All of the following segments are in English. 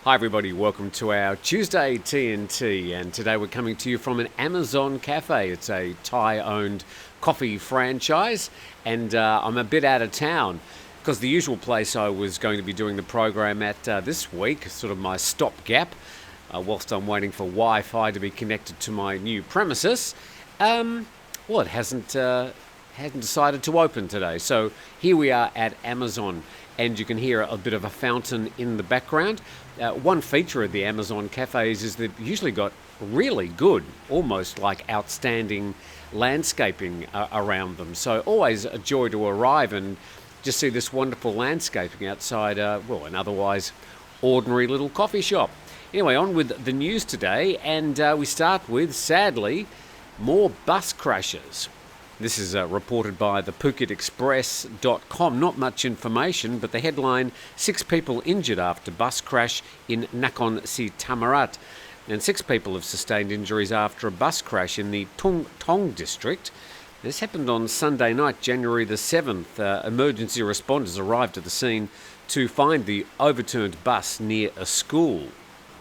Hi everybody, welcome to our Tuesday TNT, and today we're coming to you from an Amazon cafe. It's a Thai-owned coffee franchise, and I'm a bit out of town because the usual place I was going to be doing the program at this week, sort of my stopgap, whilst I'm waiting for Wi-Fi to be connected to my new premises, it hasn't decided to open today. So here we are at Amazon, and you can hear a bit of a fountain in the background. One feature of the Amazon cafes is they've usually got really good, almost like outstanding landscaping around them. So always a joy to arrive and just see this wonderful landscaping outside, an otherwise ordinary little coffee shop. Anyway, on with the news today, and we start with, sadly, more bus crashes. This is reported by the PhuketExpress.com. Not much information, but the headline, 6 people injured after bus crash in Nakhon Si Thammarat. And 6 people have sustained injuries after a bus crash in the Tung Tong district. This happened on Sunday night, January the 7th. Emergency responders arrived at the scene to find the overturned bus near a school.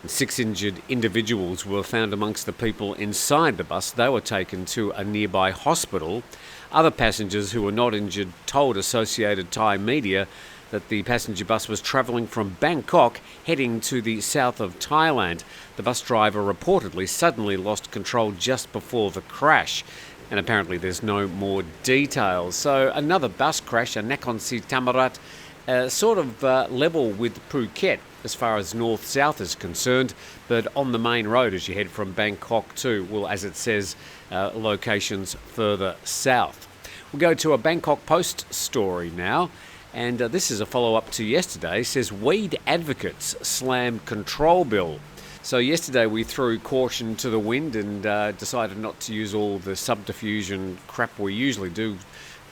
6 injured individuals were found amongst the people inside the bus. They were taken to a nearby hospital. Other passengers who were not injured told Associated Thai media that the passenger bus was travelling from Bangkok heading to the south of Thailand. The bus driver reportedly suddenly lost control just before the crash, and apparently there's no more details. So another bus crash, a Nakhon Si Thammarat, level with Phuket as far as north-south is concerned, but on the main road as you head from Bangkok to, as it says, locations further south. We'll go to a Bangkok Post story now, and this is a follow-up to yesterday. It says, weed advocates slam control bill. So yesterday we threw caution to the wind and decided not to use all the subterfuge and crap we usually do,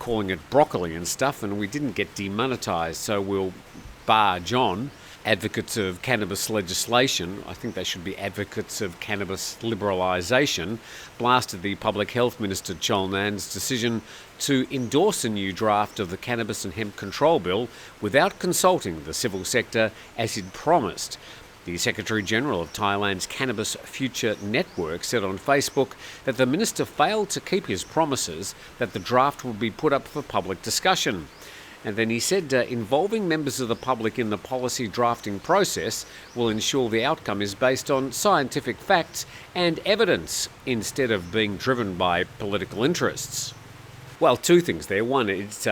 calling it broccoli and stuff, and we didn't get demonetised, so we'll barge on. Advocates of cannabis legislation, I think they should be advocates of cannabis liberalisation, blasted the Public Health Minister Cholnan's decision to endorse a new draft of the Cannabis and Hemp Control Bill without consulting the civil sector as he'd promised. The Secretary-General of Thailand's Cannabis Future Network said on Facebook that the minister failed to keep his promises that the draft would be put up for public discussion. And then he said involving members of the public in the policy drafting process will ensure the outcome is based on scientific facts and evidence instead of being driven by political interests. Well, 2 things there. One, it's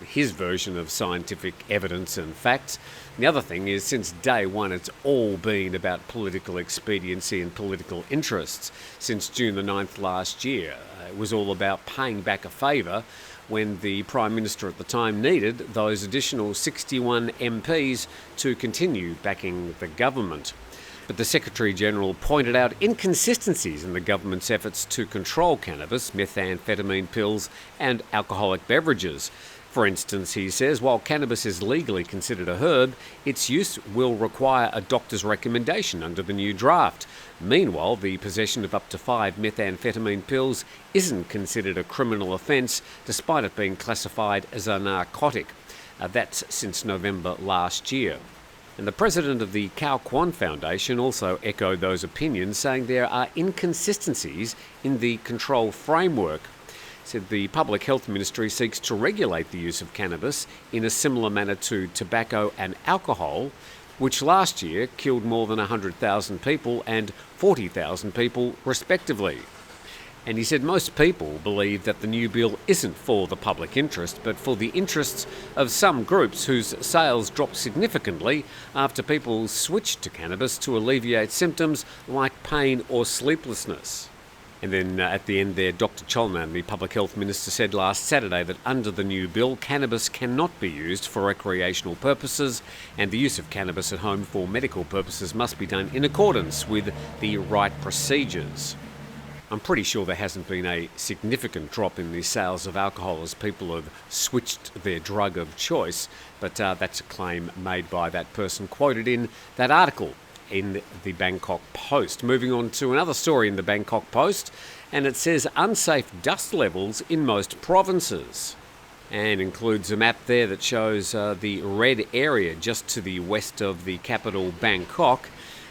his version of scientific evidence and facts. The other thing is, since day one, it's all been about political expediency and political interests. Since June the 9th last year, it was all about paying back a favour when the Prime Minister at the time needed those additional 61 MPs to continue backing the government. But the Secretary-General pointed out inconsistencies in the government's efforts to control cannabis, methamphetamine pills and alcoholic beverages. For instance, he says, while cannabis is legally considered a herb, its use will require a doctor's recommendation under the new draft. Meanwhile, the possession of up to 5 methamphetamine pills isn't considered a criminal offence, despite it being classified as a narcotic. That's since November last year. And the president of the Khao Kwan Foundation also echoed those opinions, saying there are inconsistencies in the control framework. Said the Public Health Ministry seeks to regulate the use of cannabis in a similar manner to tobacco and alcohol, which last year killed more than 100,000 people and 40,000 people respectively. And he said most people believe that the new bill isn't for the public interest, but for the interests of some groups whose sales dropped significantly after people switched to cannabis to alleviate symptoms like pain or sleeplessness. And then at the end there, Dr. Cholnan, the Public Health Minister, said last Saturday that under the new bill, cannabis cannot be used for recreational purposes, and the use of cannabis at home for medical purposes must be done in accordance with the right procedures. I'm pretty sure there hasn't been a significant drop in the sales of alcohol as people have switched their drug of choice, but that's a claim made by that person quoted in that article in the Bangkok Post. Moving on to another story in the Bangkok Post, and it says unsafe dust levels in most provinces, and includes a map there that shows the red area just to the west of the capital Bangkok.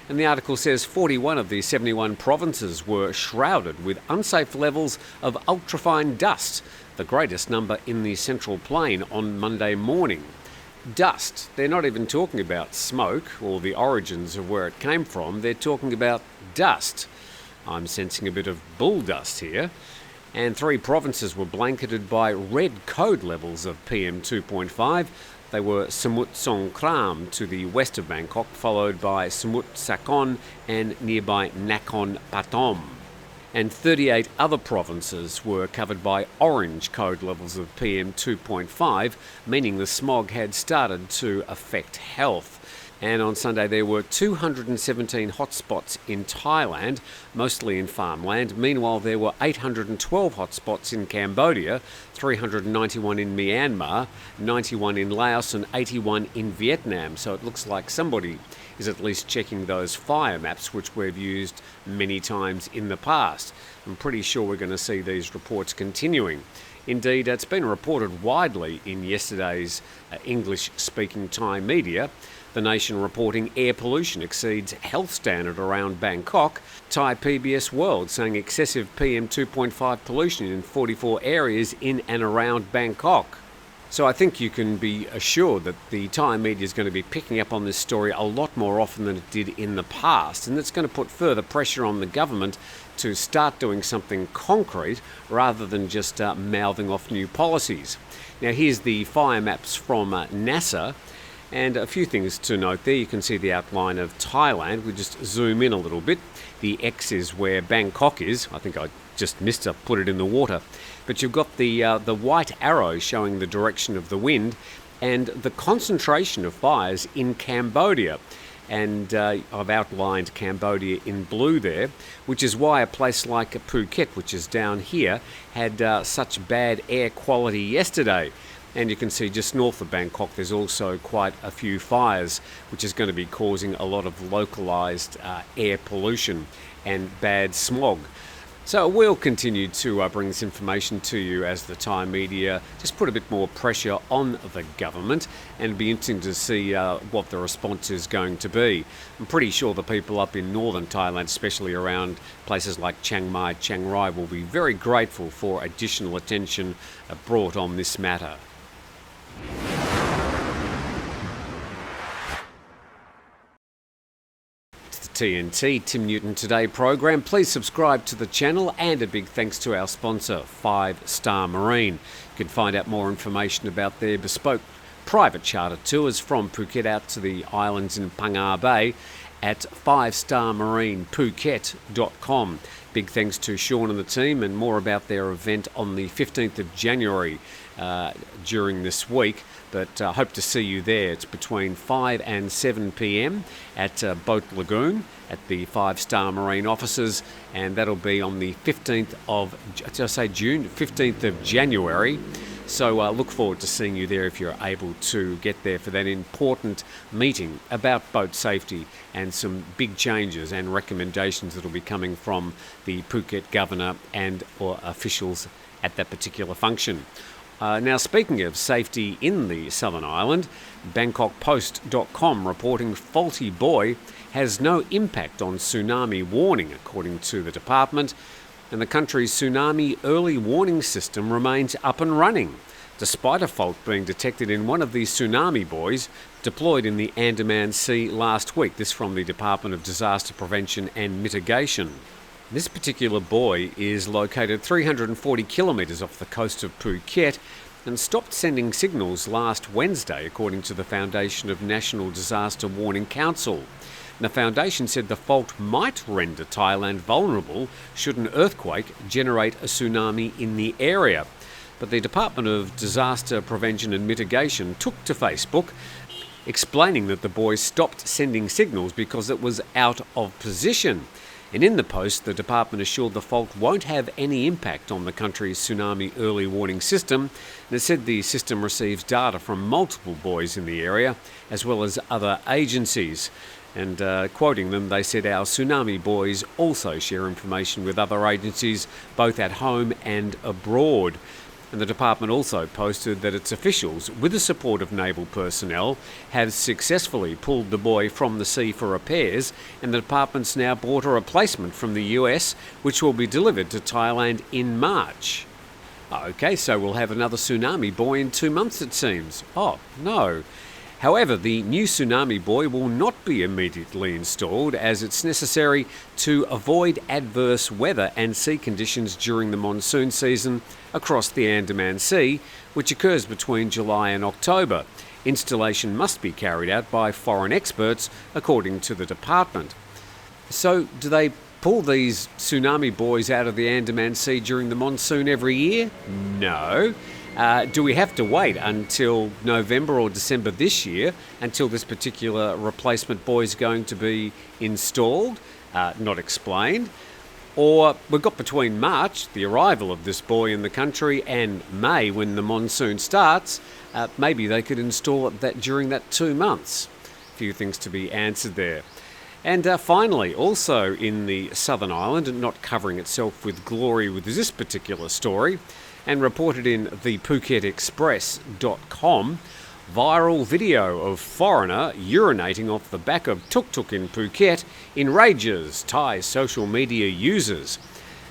And the article says 41 of the 71 provinces were shrouded with unsafe levels of ultrafine dust, the greatest number in the Central Plain on Monday morning. Dust. They're not even talking about smoke or the origins of where it came from. They're talking about dust. I'm sensing a bit of bull dust here. And 3 provinces were blanketed by red code levels of PM 2.5. They were Samut Songkhram to the west of Bangkok, followed by Samut Sakhon and nearby Nakhon Pathom. And 38 other provinces were covered by orange code levels of PM 2.5, meaning the smog had started to affect health. And on Sunday there were 217 hotspots in Thailand, mostly in farmland. Meanwhile, there were 812 hotspots in Cambodia, 391 in Myanmar, 91 in Laos and 81 in Vietnam. So it looks like somebody is at least checking those fire maps, which we've used many times in the past. I'm pretty sure we're going to see these reports continuing. Indeed, it's been reported widely in yesterday's English-speaking Thai media. The Nation reporting air pollution exceeds health standard around Bangkok. Thai PBS World saying excessive PM 2.5 pollution in 44 areas in and around Bangkok. So I think you can be assured that the Thai media is going to be picking up on this story a lot more often than it did in the past, and it's going to put further pressure on the government to start doing something concrete rather than just mouthing off new policies. Now here's the fire maps from NASA. And a few things to note there. You can see the outline of Thailand. We just zoom in a little bit. The X is where Bangkok is. I think I just missed to put it in the water. But you've got the white arrow showing the direction of the wind and the concentration of fires in Cambodia. And I've outlined Cambodia in blue there, which is why a place like Phuket, which is down here, had such bad air quality yesterday. And you can see just north of Bangkok there's also quite a few fires, which is going to be causing a lot of localised air pollution and bad smog. So we'll continue to bring this information to you as the Thai media just put a bit more pressure on the government, and it'll be interesting to see what the response is going to be. I'm pretty sure the people up in northern Thailand, especially around places like Chiang Mai, Chiang Rai, will be very grateful for additional attention brought on this matter. TNT Tim Newton Today program. Please subscribe to the channel, and a big thanks to our sponsor 5 Star Marine. You can find out more information about their bespoke private charter tours from Phuket out to the islands in Phangar Bay at 5starmarinephuket.com. Big thanks to Sean and the team, and more about their event on the 15th of January during this week. But hope to see you there. It's between 5 and 7 p.m. at Boat Lagoon at the 5 Star Marine offices, and that'll be on the 15th of January. So look forward to seeing you there if you're able to get there for that important meeting about boat safety and some big changes and recommendations that will be coming from the Phuket governor and or officials at that particular function. Now, speaking of safety in the Southern Island, BangkokPost.com reporting faulty buoy has no impact on tsunami warning, according to the department, and the country's tsunami early warning system remains up and running, despite a fault being detected in one of the tsunami buoys deployed in the Andaman Sea last week. This from the Department of Disaster Prevention and Mitigation. This particular buoy is located 340 kilometres off the coast of Phuket and stopped sending signals last Wednesday, according to the Foundation of National Disaster Warning Council. The foundation said the fault might render Thailand vulnerable should an earthquake generate a tsunami in the area. But the Department of Disaster Prevention and Mitigation took to Facebook, explaining that the buoy stopped sending signals because it was out of position. And in the post, the department assured the fault won't have any impact on the country's tsunami early warning system. And it said the system receives data from multiple buoys in the area, as well as other agencies. And quoting them, they said, "Our tsunami buoys also share information with other agencies, both at home and abroad." And the department also posted that its officials, with the support of naval personnel, have successfully pulled the buoy from the sea for repairs, and the department's now bought a replacement from the US, which will be delivered to Thailand in March. Okay, so we'll have another Tsunami buoy in 2 months, it seems. Oh, no. However, the new Tsunami buoy will not be immediately installed, as it's necessary to avoid adverse weather and sea conditions during the monsoon season across the Andaman Sea, which occurs between July and October. Installation must be carried out by foreign experts, according to the department. So, do they pull these Tsunami buoys out of the Andaman Sea during the monsoon every year? No. Do we have to wait until November or December this year until this particular replacement buoy is going to be installed? Not explained. Or we've got between March, the arrival of this buoy in the country, and May, when the monsoon starts. Maybe they could install it during that 2 months. A few things to be answered there. And finally, also in the southern island, and not covering itself with glory with this particular story, and reported in the PhuketExpress.com, viral video of foreigner urinating off the back of tuk-tuk in Phuket enrages Thai social media users.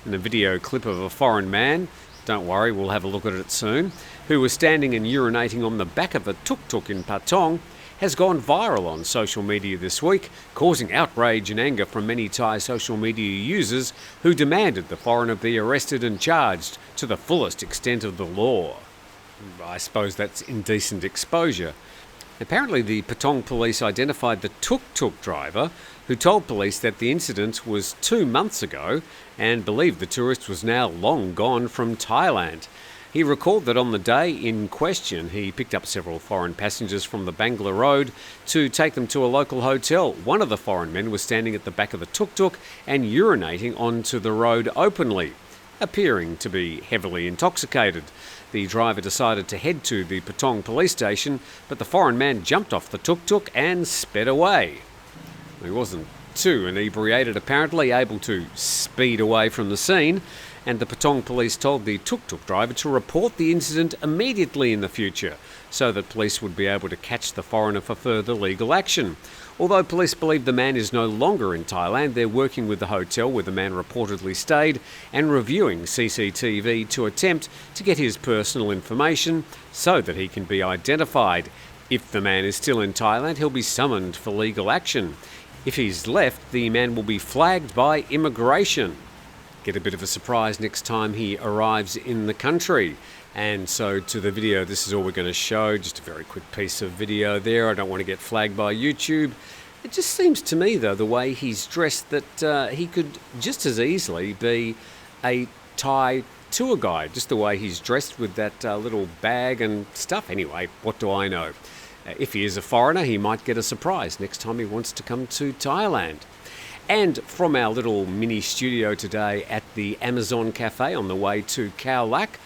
And a video clip of a foreign man, don't worry, we'll have a look at it soon, who was standing and urinating on the back of a tuk-tuk in Patong, has gone viral on social media this week, causing outrage and anger from many Thai social media users who demanded the foreigner be arrested and charged to the fullest extent of the law. I suppose that's indecent exposure. Apparently the Patong police identified the tuk-tuk driver, who told police that the incident was 2 months ago and believed the tourist was now long gone from Thailand. He recalled that on the day in question, he picked up several foreign passengers from the Bangla Road to take them to a local hotel. One of the foreign men was standing at the back of the tuk-tuk and urinating onto the road openly, appearing to be heavily intoxicated. The driver decided to head to the Patong police station, but the foreign man jumped off the tuk-tuk and sped away. He wasn't too inebriated, apparently, able to speed away from the scene, and the Patong police told the tuk-tuk driver to report the incident immediately in the future, so that police would be able to catch the foreigner for further legal action. Although police believe the man is no longer in Thailand, they're working with the hotel where the man reportedly stayed and reviewing CCTV to attempt to get his personal information so that he can be identified. If the man is still in Thailand, he'll be summoned for legal action. If he's left, the man will be flagged by immigration. Get a bit of a surprise next time he arrives in the country. And so to the video, this is all we're going to show. Just a very quick piece of video there. I don't want to get flagged by YouTube. It just seems to me, though, the way he's dressed, that he could just as easily be a Thai tour guide. Just the way he's dressed with that little bag and stuff. Anyway, what do I know? If he is a foreigner, he might get a surprise next time he wants to come to Thailand. And from our little mini studio today at the Amazon Cafe on the way to Khao Lak,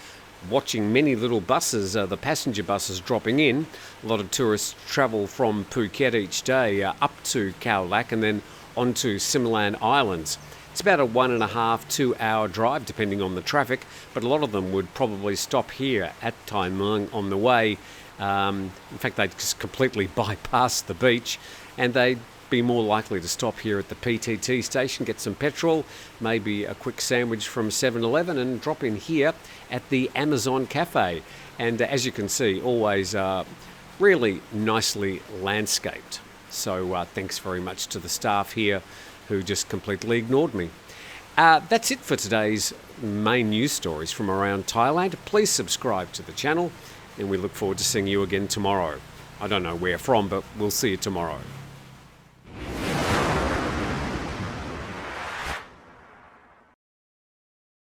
watching many little buses, the passenger buses dropping in. A lot of tourists travel from Phuket each day up to Khao Lak and then onto Similan Islands. It's about a 1.5 to 2 hour drive depending on the traffic, but a lot of them would probably stop here at Tai Muang on the way. In fact, they'd just completely bypass the beach, and they'd be more likely to stop here at the PTT station, get some petrol, maybe a quick sandwich from 7-Eleven, and drop in here at the Amazon Cafe. And as you can see, always really nicely landscaped. So thanks very much to the staff here who just completely ignored me. That's it for today's main news stories from around Thailand. Please subscribe to the channel, and we look forward to seeing you again tomorrow. I don't know where from, but we'll see you tomorrow.